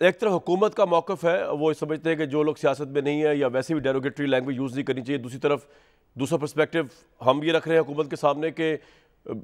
ایک طرف حکومت کا موقف ہے، وہ سمجھتے ہیں کہ جو لوگ سیاست میں نہیں ہے یا ویسے بھی ڈیروگیٹری لینگویج یوز نہیں کرنی چاہیے. دوسری طرف دوسرا پرسپیکٹو ہم یہ رکھ رہے ہیں حکومت کے سامنے کہ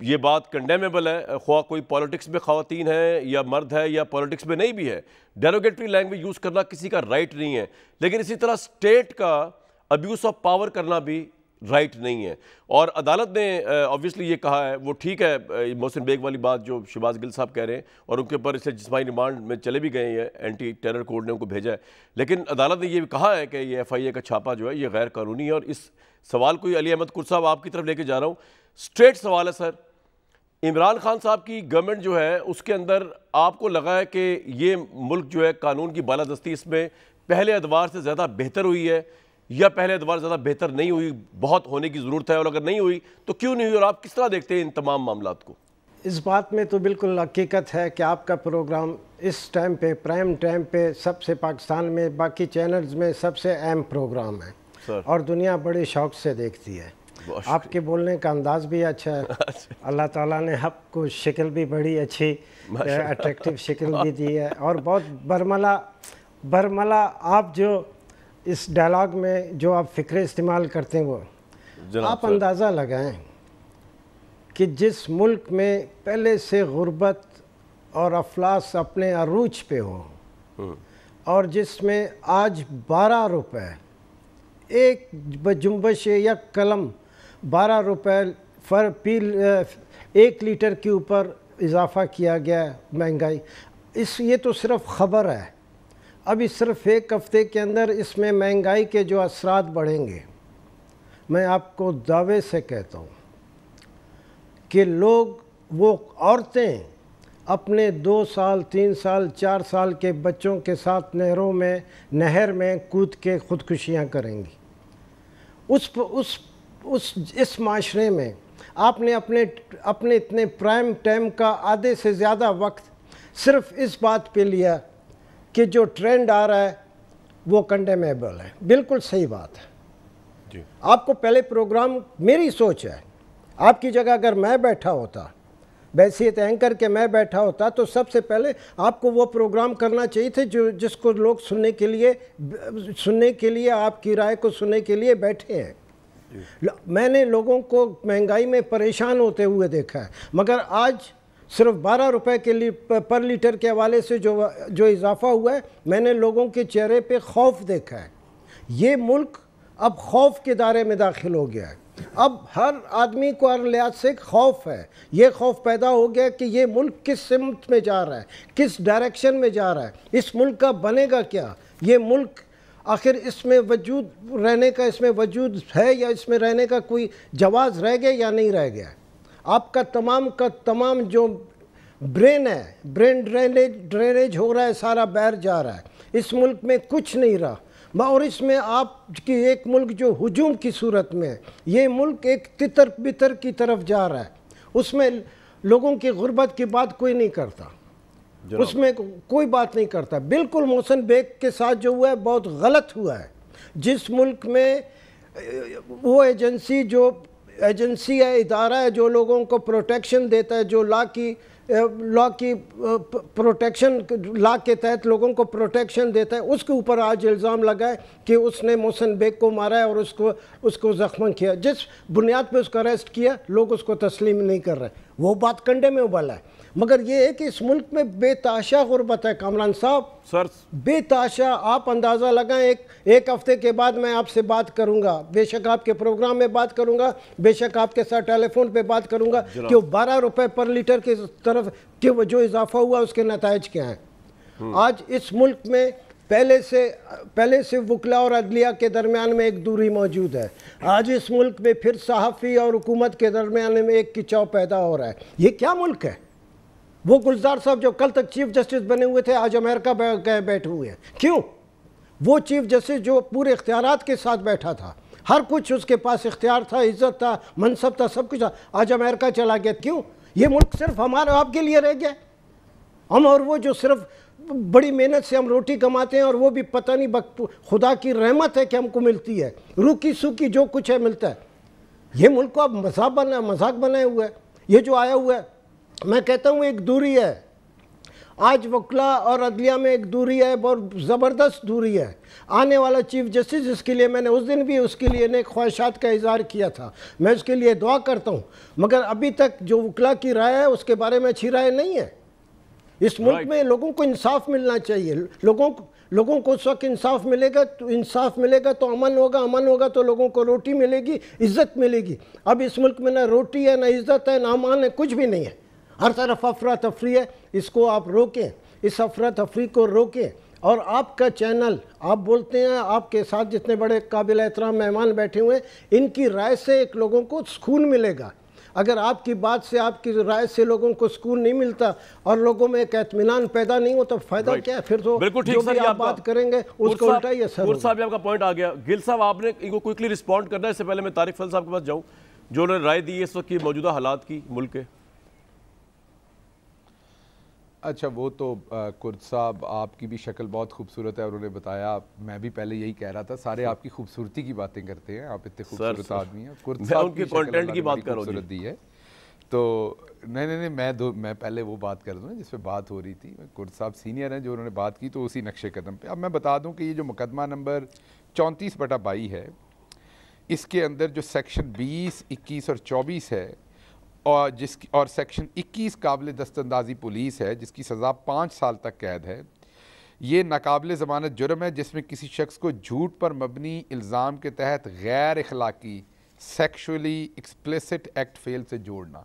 یہ بات کنڈیمیبل ہے، خواہ کوئی پالیٹکس میں خواتین ہے یا مرد ہے یا پالیٹکس میں نہیں بھی ہے، ڈیروگیٹری لینگویج یوز کرنا کسی کا رائٹ نہیں ہے. لیکن اسی طرح اسٹیٹ کا ابیوز آف پاور کرنا بھی رائٹ نہیں ہے. اور عدالت نے آبویسلی یہ کہا ہے، وہ ٹھیک ہے محسن بیگ والی بات جو شہباز گل صاحب کہہ رہے ہیں، اور ان کے اوپر اس سے جسمانی ریمانڈ میں چلے بھی گئے ہیں، اینٹی ٹیرر کوڈ نے ان کو بھیجا ہے. لیکن عدالت نے یہ بھی کہا ہے کہ یہ ایف آئی اے کا چھاپا جو ہے یہ غیر قانونی ہے. اور اس سوال کو علی احمد کر صاحب آپ کی طرف لے کے جا رہا ہوں. اسٹریٹ سوال ہے سر، عمران خان صاحب کی گورنمنٹ جو ہے اس کے اندر آپ کو لگا ہے کہ یہ ملک جو ہے قانون کی بالادستی اس میں پہلے ادوار سے زیادہ بہتر ہوئی ہے، یا پہلے ادوار زیادہ بہتر نہیں ہوئی، بہت ہونے کی ضرورت ہے، اور اگر نہیں ہوئی تو کیوں نہیں ہوئی، اور آپ کس طرح دیکھتے ہیں ان تمام معاملات کو؟ اس بات میں تو بالکل حقیقت ہے کہ آپ کا پروگرام اس ٹائم پہ پرائم ٹائم پہ سب سے پاکستان میں باقی چینلز میں سب سے اہم پروگرام ہے، اور دنیا بڑے شوق سے دیکھتی ہے. آپ کے بولنے کا انداز بھی اچھا ہے، اللہ تعالیٰ نے آپ کو شکل بھی بڑی اچھی اٹریکٹیو شکل بھی دی ہے، اور بہت برملا آپ جو اس ڈائلاگ میں جو آپ فکرے استعمال کرتے ہیں وہ آپ اندازہ لگائیں کہ جس ملک میں پہلے سے غربت اور افلاس اپنے عروج پہ ہو، اور جس میں آج 12 روپے ایک جنبش یا قلم 12 روپے ایک لیٹر کے اوپر اضافہ کیا گیا ہے مہنگائی. یہ تو صرف خبر ہے، ابھی صرف ایک ہفتے کے اندر اس میں مہنگائی کے جو اثرات بڑھیں گے. میں آپ کو دعوے سے کہتا ہوں کہ لوگ، وہ عورتیں اپنے 2 سال 3 سال 4 سال کے بچوں کے ساتھ نہر میں کود کے خودکشیاں کریں گی. اس معاشرے میں آپ نے اپنے اتنے پرائم ٹائم کا آدھے سے زیادہ وقت صرف اس بات پہ لیا کہ جو ٹرینڈ آ رہا ہے وہ کنڈیمیبل ہے. بالکل صحیح بات ہے. آپ کو پہلے پروگرام، میری سوچ ہے، آپ کی جگہ اگر میں بیٹھا ہوتا، بحیثیت اینکر کے میں بیٹھا ہوتا، تو سب سے پہلے آپ کو وہ پروگرام کرنا چاہیے تھے جس کو لوگ سننے کے لیے آپ کی رائے کو سننے کے لیے بیٹھے ہیں. میں نے لوگوں کو مہنگائی میں پریشان ہوتے ہوئے دیکھا ہے، مگر آج صرف 12 روپے کے پر لیٹر کے حوالے سے جو اضافہ ہوا ہے، میں نے لوگوں کے چہرے پہ خوف دیکھا ہے. یہ ملک اب خوف کے دائرے میں داخل ہو گیا ہے. اب ہر آدمی کو ہر لحاظ سے خوف ہے. یہ خوف پیدا ہو گیا کہ یہ ملک کس سمت میں جا رہا ہے، کس ڈائریکشن میں جا رہا ہے، اس ملک کا بنے گا کیا، یہ ملک آخر اس میں رہنے کا وجود ہے، یا اس میں رہنے کا کوئی جواز رہ گیا یا نہیں رہ گیا. آپ کا تمام جو برین ہے، برین ڈرینیج ہو رہا ہے، سارا باہر جا رہا ہے. اس ملک میں کچھ نہیں رہا، اور اس میں آپ کی ایک ملک جو ہجوم کی صورت میں ہے، یہ ملک ایک تتر بتر کی طرف جا رہا ہے. اس میں لوگوں کی غربت کی بات کوئی نہیں کرتا، اس میں کوئی بات نہیں کرتا. بالکل محسن بیگ کے ساتھ جو ہوا ہے بہت غلط ہوا ہے. جس ملک میں وہ ایجنسی ہے، ادارہ ہے جو لوگوں کو پروٹیکشن دیتا ہے، جو لا کی پروٹیکشن، لا کے تحت لوگوں کو پروٹیکشن دیتا ہے، اس کے اوپر آج الزام لگا ہے کہ اس نے محسن بیگ کو مارا ہے اور اس کو زخم کیا. جس بنیاد پہ اس کو اریسٹ کیا، لوگ اس کو تسلیم نہیں کر رہے. وہ بات کنڈیمیبل ہے. مگر یہ ہے کہ اس ملک میں بے تحاشا غربت ہے. کامران صاحب سر بے تحاشا، آپ اندازہ لگائیں. ایک ہفتے کے بعد میں آپ سے بات کروں گا، بے شک آپ کے پروگرام میں بات کروں گا، بے شک آپ کے ساتھ ٹیلی فون پہ بات کروں گا کہ وہ 12 روپے پر لیٹر کی طرف کہ وہ جو اضافہ ہوا اس کے نتائج کیا ہیں. آج اس ملک میں پہلے سے وکلا اور عدلیہ کے درمیان میں ایک دوری موجود ہے. آج اس ملک میں پھر صحافی اور حکومت کے درمیان میں ایک کچاؤ پیدا ہو رہا ہے. یہ کیا ملک ہے؟ وہ گلزار صاحب جو کل تک چیف جسٹس بنے ہوئے تھے، آج امریکہ بیٹھے ہوئے ہیں. کیوں؟ وہ چیف جسٹس جو پورے اختیارات کے ساتھ بیٹھا تھا، ہر کچھ اس کے پاس اختیار تھا، عزت تھا، منصب تھا، سب کچھ تھا، آج امریکہ چلا گیا. کیوں؟ یہ ملک صرف ہمارے آپ کے لیے رہ گیا. ہم اور وہ جو صرف بڑی محنت سے ہم روٹی کماتے ہیں، اور وہ بھی پتہ نہیں خدا کی رحمت ہے کہ ہم کو ملتی ہے، روکی سوکی جو کچھ ہے ملتا ہے. یہ ملک کو اب مذاق بنائے ہوئے ہے. یہ جو آیا ہوا ہے، میں کہتا ہوں ایک دوری ہے. آج وکلا اور عدلیہ میں ایک دوری ہے، بہت زبردست دوری ہے. آنے والا چیف جسٹس، اس کے لیے میں نے اس دن بھی اس کے لیے نیک خواہشات کا اظہار کیا تھا، میں اس کے لیے دعا کرتا ہوں، مگر ابھی تک جو وکلا کی رائے ہے اس کے بارے میں اچھی رائے نہیں ہے. اس ملک میں لوگوں کو انصاف ملنا چاہیے. لوگوں کو اس وقت انصاف ملے گا تو امن ہوگا تو لوگوں کو روٹی ملے گی، عزت ملے گی. اب اس ملک میں نہ روٹی ہے، نہ عزت ہے، نہ امان ہے، کچھ بھی نہیں ہے. ہر طرف افراتفری ہے. اس کو آپ روکیں، اس افراتفری کو روکیں. اور آپ کا چینل، آپ بولتے ہیں، آپ کے ساتھ جتنے بڑے قابل احترام مہمان بیٹھے ہوئے ہیں، ان کی رائے سے ایک لوگوں کو سکون ملے گا. اگر آپ کی بات سے، آپ کی رائے سے لوگوں کو سکون نہیں ملتا اور لوگوں میں ایک اطمینان پیدا نہیں ہو تو فائدہ کیا ہے؟ پھر تو جو بھی آپ بات کریں گے اس کو الٹا ہی اثر ہوگا. صاحب آپ کا پوائنٹ آ گیا. گل صاحب آپ نے ان کو کوئکلی رسپونڈ کرنا ہے. اس سے پہلے میں طارق فضل صاحب کے پاس جاؤں جو انہوں نے رائے دی ہے اس وقت کی موجودہ حالات کی ملک کے. اچھا، وہ تو کرد صاحب آپ کی بھی شکل بہت خوبصورت ہے اور انہوں نے بتایا. میں بھی پہلے یہی کہہ رہا تھا، سارے آپ کی خوبصورتی کی باتیں کرتے ہیں، آپ اتنے خوبصورت آدمی ہیں. کرد صاحب کی شکل کی بات خوبصورت دی ہے تو نہیں میں پہلے وہ بات کر دوں جس پہ بات ہو رہی تھی. کرد صاحب سینئر ہیں، جو انہوں نے بات کی تو اسی نقش قدم پہ. اب میں بتا دوں کہ یہ جو مقدمہ نمبر 34/22 ہے، اس کے اندر جو سیکشن 20، 21 اور 24 ہے اور سیکشن 21 قابل دست اندازی پولیس ہے، جس کی سزا 5 سال تک قید ہے. یہ ناقابل ضمانت جرم ہے جس میں کسی شخص کو جھوٹ پر مبنی الزام کے تحت غیر اخلاقی سیکشولی ایکسپلیسٹ ایکٹ فیل سے جوڑنا.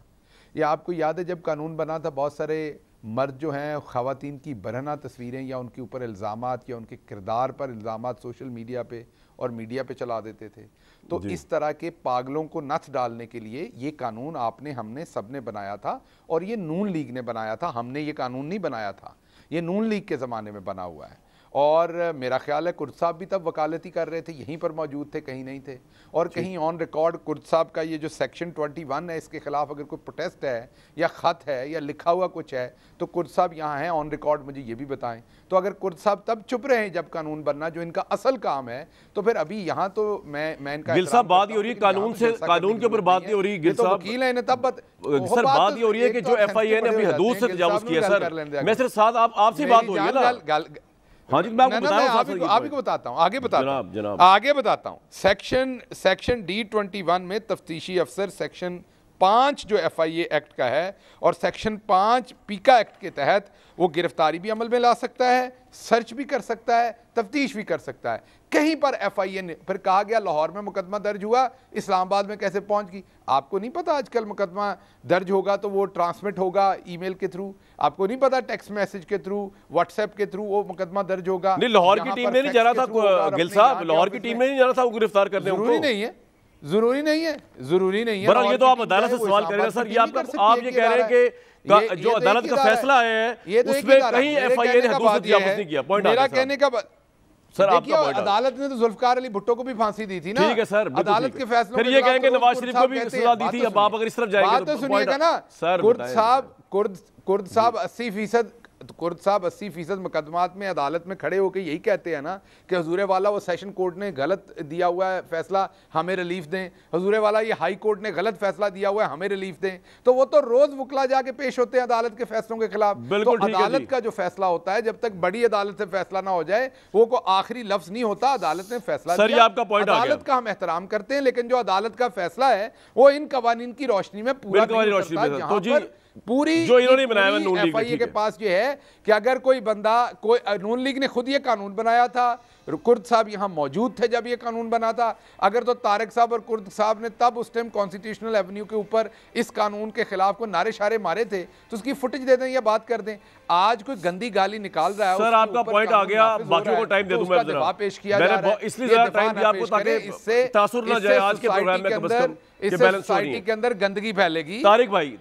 یہ آپ کو یاد ہے جب قانون بنا تھا، بہت سارے مرد جو ہیں خواتین کی برہنہ تصویریں یا ان کے اوپر الزامات یا ان کے کردار پر الزامات سوشل میڈیا پہ اور میڈیا پہ چلا دیتے تھے. تو اس طرح کے پاگلوں کو نتھ ڈالنے کے لیے یہ قانون ہم نے سب نے بنایا تھا، اور یہ نون لیگ نے بنایا تھا. ہم نے یہ قانون نہیں بنایا تھا، یہ نون لیگ کے زمانے میں بنا ہوا ہے. اور میرا خیال ہے کرد صاحب بھی تب وکالتی کر رہے تھے، یہیں پر موجود تھے، کہیں نہیں تھے. اور کہیں آن ریکارڈ کرد صاحب کا یہ جو سیکشن 21 ہے، اس کے خلاف اگر کوئی پروٹیسٹ ہے یا خط ہے یا لکھا ہوا کچھ ہے تو کرد صاحب یہاں ہیں آن ریکارڈ، مجھے یہ بھی بتائیں. تو اگر کرد صاحب تب چپ رہے ہیں جب قانون بننا، جو ان کا اصل کام ہے، تو پھر ابھی یہاں تو میں ان کا گل صاحب بات یہ ہو رہی ہے قانون کے اوپر بات نہیں ہو رہی. گل صاحب وکیل ہیں تب سر بات یہ ہو رہی ہے کہ جو ایف آئی اے نے اپنی حدود سے تجاوز کیا. سر میں صرف ساتھ آپ سے بات ہو رہی ہے نا. ہاں جی، میں آپ کو بتاتا ہوں، آگے بتاتا ہوں. سیکشن D21 میں تفتیشی افسر سیکشن 5 جو ایف آئی اے ایکٹ کا ہے اور سیکشن 5 پیکا ایکٹ کے تحت وہ گرفتاری بھی عمل میں لا سکتا ہے، سرچ بھی کر سکتا ہے، تفتیش بھی کر سکتا ہے. کہیں پر ایف آئی اے نے پھر کہا گیا لاہور میں مقدمہ درج ہوا، اسلام آباد میں کیسے پہنچ گئی؟ آپ کو نہیں پتا آج کل مقدمہ درج ہوگا تو وہ ٹرانسمٹ ہوگا ای میل کے تھرو، آپ کو نہیں پتا ٹیکسٹ میسج کے تھرو، واٹس ایپ کے تھرو وہ مقدمہ درج ہوگا. نہیں، لاہور کی ٹیم نے نہیں جانا تھا گل صاحب، لاہور کی ٹیم نے نہیں جانا تھا وہ گرفتار کرنے. ضروری نہیں ہے. برحال یہ تو آپ عدالت سے سوال کریں سر. یہ آپ یہ کہہ رہے ہیں کہ جو عدالت کا فیصلہ ہے اس میں کہیں ایف آئی اے نے حدود سے تجاوز نہیں کیا. میرا کہنے کا سر آپ کا عدالت نے تو ذوالفقار علی بھٹو کو بھی پھانسی دی تھی نا. ٹھیک ہے سر، عدالت کے فیصلوں پھر یہ کہیں کہ نواز شریف کو بھی سزا دی تھی. اب آپ اگر اس طرف جائیں گے تو سنیے گا نا. کرد صاحب 80% مقدمات میں عدالت میں کھڑے ہو کے یہی کہتے ہیں نا کہ حضور والا وہ سیشن کورٹ نے غلط دیا ہوا ہے فیصلہ، ہمیں ریلیف دیں. حضور والا یہ ہائی کورٹ نے غلط فیصلہ دیا ہوا ہے، ہمیں ریلیف دیں. تو وہ تو روز وکلا جا کے پیش ہوتے ہیں عدالت کے فیصلوں کے خلاف. تو عدالت کا جو فیصلہ ہوتا ہے، جب تک بڑی عدالت سے فیصلہ نہ ہو جائے وہ کو آخری لفظ نہیں ہوتا. عدالت نے فیصلہ دیا، عدالت کا ہم احترام کرتے ہیں، لیکن جو عدالت کا فیصلہ ہے وہ ان قوانین کی روشنی میں پورا نہیں ہوتا. جہاں پر پوری جو انہوں نے بنایا ایف آئی اے کے پاس یہ ہے کہ اگر کوئی بندہ، نون لیگ نے خود یہ قانون بنایا تھا، کرد صاحب یہاں موجود تھے جب یہ قانون بنا تھا. اگر تو طارق صاحب اور کرد صاحب نے تب اس ٹائم کانسٹیٹیوشنل ایونیو کے اوپر اس قانون کے خلاف کو نعرے شارے مارے تھے تو اس کی فوٹیج دے دیں یا بات کر دیں. آج کوئی گندی گالی نکال رہا ہے. سر آپ کا پوائنٹ آ گیا، باقیوں کو ٹائم دے دوں میں ذرا. پیش کیا جا رہا ہے اس لیے ذرا ٹائم دیا آپ کو تاکہ تاثر نہ جائے آج کے پروگرام میں. کم از کم اس سے سوسائٹی کے اندر گندگی پھیلے گی. طارق بھائی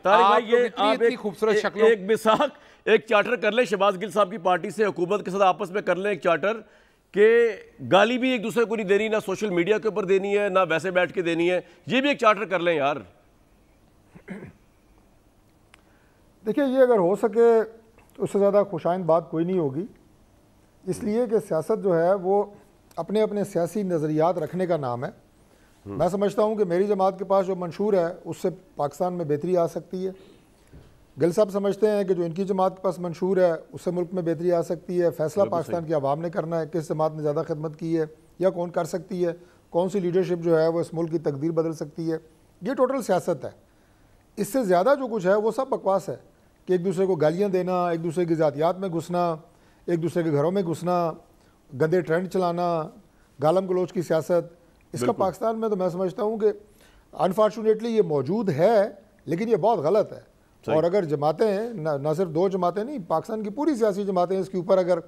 یہ آپ خوبصورت شکلوں ایک مساق ایک چارٹر کر لیں شہباز گل صاحب کی پارٹی سے، حکومت کے ساتھ آپس میں کر لیں ایک چارٹر کہ گالی بھی ایک دوسرے کو نہیں دینی، نہ سوشل میڈیا کے اوپر دینی ہے، نہ ویسے بیٹھ کے دینی ہے. یہ بھی ایک چارٹر کر لیں یار. دیکھیں یہ اگر ہو سکے اس سے زیادہ خوشائند بات کوئی نہیں ہوگی، اس لیے کہ سیاست جو ہے وہ اپنے اپنے سیاسی نظریات رکھنے کا نام ہے. میں سمجھتا ہوں کہ میری جماعت کے پاس جو منشور ہے اس سے پاکستان میں بہتری آ سکتی ہے. گل صاحب سمجھتے ہیں کہ جو ان کی جماعت کے پاس منشور ہے اس سے ملک میں بہتری آ سکتی ہے، فیصلہ پاکستان کی عوام نے کرنا ہے، کس جماعت نے زیادہ خدمت کی ہے یا کون کر سکتی ہے، کون سی لیڈرشپ جو ہے وہ اس ملک کی تقدیر بدل سکتی ہے. یہ ٹوٹل سیاست ہے. اس سے زیادہ جو کچھ ہے وہ سب بکواس ہے کہ ایک دوسرے کو گالیاں دینا، ایک دوسرے کی ذاتیات میں گھسنا، ایک دوسرے کے گھروں میں گھسنا، گندے ٹرینڈ چلانا، گالم گلوچ کی سیاست. اس کا پاکستان میں تو میں سمجھتا ہوں کہ انفارچونیٹلی یہ موجود ہے، لیکن یہ بہت غلط ہے. اور اگر جماعتیں نہ صرف 2 جماعتیں نہیں، پاکستان کی پوری سیاسی جماعتیں اس کے اوپر اگر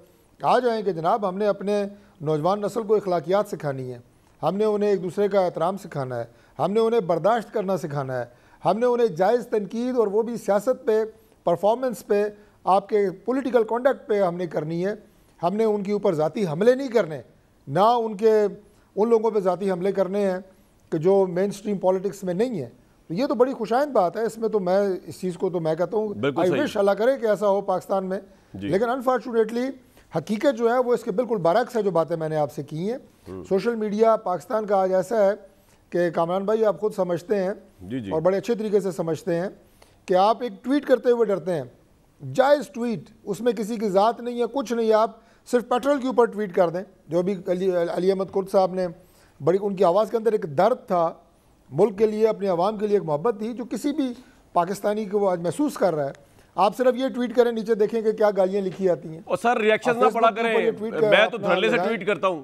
آ جائیں کہ جناب ہم نے اپنے نوجوان نسل کو اخلاقیات سکھانی ہے، ہم نے انہیں ایک دوسرے کا احترام سکھانا ہے، ہم نے انہیں برداشت کرنا سکھانا ہے، ہم نے انہیں جائز تنقید اور وہ بھی سیاست پہ، پرفارمنس پہ، آپ کے پولیٹیکل کنڈکٹ پہ ہم نے کرنی ہے. ہم نے ان کے اوپر ذاتی حملے نہیں کرنے، نہ ان لوگوں پہ ذاتی حملے کرنے ہیں کہ جو مین سٹریم پالیٹکس میں نہیں ہے. یہ تو بڑی خوشائند بات ہے. اس میں تو میں اس چیز کو تو میں کہتا ہوں آئی وش اللہ کرے کہ ایسا ہو پاکستان میں. لیکن انفارچونیٹلی حقیقت جو ہے وہ اس کے بالکل برعکس ہے جو باتیں میں نے آپ سے کی ہیں. سوشل میڈیا پاکستان کا آج ایسا ہے کہ کامران بھائی آپ خود سمجھتے ہیں اور بڑے اچھے طریقے سے سمجھتے ہیں کہ آپ ایک ٹویٹ کرتے ہوئے ڈرتے ہیں، جائز ٹویٹ، اس میں کسی کی ذات نہیں ہے، کچھ نہیں ہے، آپ صرف پیٹرول کے اوپر ٹویٹ کر دیں. جو بھی علی احمد کرد صاحب نے بڑی، ان کی آواز کے اندر ایک درد تھا ملک کے لیے، اپنی عوام کے لیے ایک محبت تھی جو کسی بھی پاکستانی کو وہ آج محسوس کر رہا ہے. آپ صرف یہ ٹویٹ کریں، نیچے دیکھیں کہ کیا گالیاں لکھی آتی ہیں. اور سر ریاکشن نہ پڑا کریں، میں تو دھڑلے سے ٹویٹ کرتا ہوں،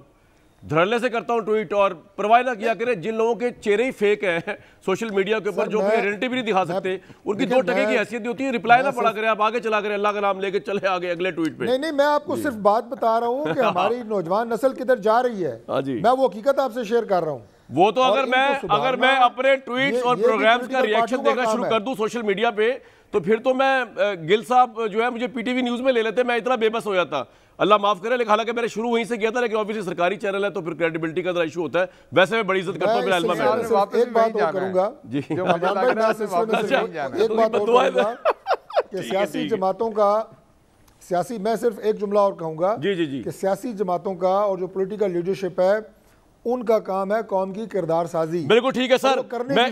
دھڑلے سے کرتا ہوں ٹویٹ، اور پرواہ نہ کیا کریں جن لوگوں کے چہرے ہی فیک ہیں سوشل میڈیا کے اوپر، جو اپنی آئیڈینٹی بھی نہیں دکھا سکتے، ان کی 2 ٹکے کی حیثیت ہوتی ہے. رپلائی نہ پڑا کریں، آپ آگے چلا کریں، اللہ کا نام لے کے چلے آگے اگلے ٹویٹ پہ. نہیں، میں آپ کو صرف بات بتا رہا ہوں کہ ہماری نوجوان نسل کدھر جا رہی ہے. میں وہ حقیقت آپ سے شیئر کر رہا ہوں. وہ تو اگر میں اپنے ٹویٹس اور پروگرامز کا ریاکشن دینا شروع کر دوں سوشل میڈیا پہ، تو پھر تو میں گل صاحب جو ہے مجھے پی ٹی وی نیوز میں لے لیتے، میں اتنا بے بس ہو جاتا. اللہ معاف کرے، لیکن حالانکہ میں نے شروع وہیں سے کیا تھا، لیکن آبویسلی سرکاری چینل ہے تو پھر کریڈیبلٹی کا ذرا ایشو ہوتا ہے. ویسے میں بڑی عزت کرتا ہوں میرا علمہ میں. ایک بات اور کروں گا کہ سیاسی جماعتوں کا میں صرف ایک جملہ اور کہوں گا کہ سیاسی جماعتوں کا اور جو پولیٹیکل لیڈرشپ ہے ان کا کام ہے قوم کی کردار سازی. بالکل ٹھیک ہے سر، میں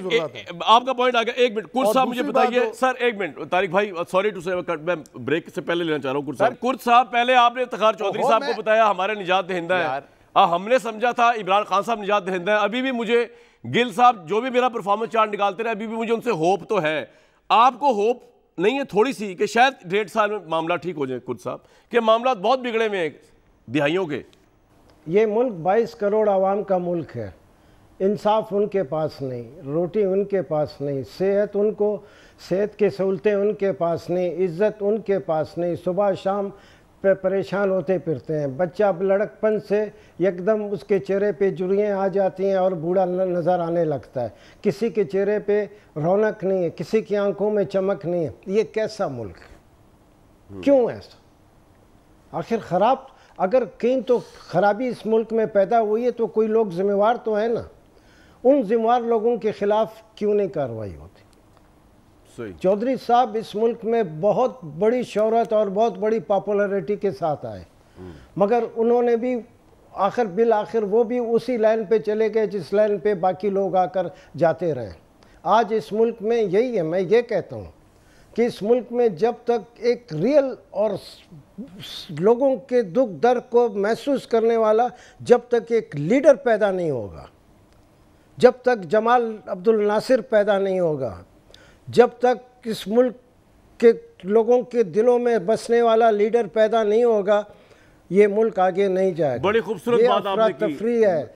آپ کا پوائنٹ آ گیا. 1 منٹ کرد صاحب مجھے بتائیے سر، 1 منٹ طارق بھائی، سوری ٹو سے میں بریک سے پہلے لینا چاہ رہا ہوں. کرد صاحب پہلے آپ نے افتخار چودھری صاحب کو بتایا ہمارے نجات دہندہ ہیں، ہم نے سمجھا تھا عمران خان صاحب نجات دہندہ ہیں. ابھی بھی مجھے گل صاحب جو بھی میرا پرفارمنس چارٹ نکالتے رہے، ابھی بھی مجھے ان سے ہوپ تو ہے. آپ کو ہوپ نہیں ہے تھوڑی سی کہ شاید 1.5 سال میں معاملہ ٹھیک ہو جائے کرد صاحب، کہ معاملات بہت بگڑے ہوئے ہیں دہائیوں کے؟ یہ ملک 22 کروڑ عوام کا ملک ہے. انصاف ان کے پاس نہیں، روٹی ان کے پاس نہیں، صحت کی سہولتیں ان کے پاس نہیں، عزت ان کے پاس نہیں. صبح شام پہ پریشان ہوتے پھرتے ہیں. بچہ لڑکپن سے یکدم اس کے چہرے پہ جھریاں آ جاتی ہیں اور بوڑھا نظر آنے لگتا ہے. کسی کے چہرے پہ رونق نہیں ہے، کسی کی آنکھوں میں چمک نہیں ہے. یہ کیسا ملک ہے؟ کیوں ایسا؟ آخر خراب، اگر کہیں تو خرابی اس ملک میں پیدا ہوئی ہے تو کوئی لوگ ذمہ تو ہیں نا. ان ذمہ وار لوگوں کے خلاف کیوں نہیں کارروائی ہوتی؟ چودھری صاحب اس ملک میں بہت بڑی شہرت اور بہت بڑی پاپولیرٹی کے ساتھ آئے، مگر انہوں نے بھی بالآخر وہ بھی اسی لائن پہ چلے گئے جس لائن پہ باقی لوگ آ کر جاتے رہے. آج اس ملک میں یہی ہے. میں یہ کہتا ہوں کہ اس ملک میں جب تک ایک ریئل اور لوگوں کے دکھ درد کو محسوس کرنے والا جب تک ایک لیڈر پیدا نہیں ہوگا، جب تک جمال عبد الناصر پیدا نہیں ہوگا، جب تک اس ملک کے لوگوں کے دلوں میں بسنے والا لیڈر پیدا نہیں ہوگا، یہ ملک آگے نہیں جائے گا. بڑی خوبصورت بات آپ نے کی. تفریح ہے.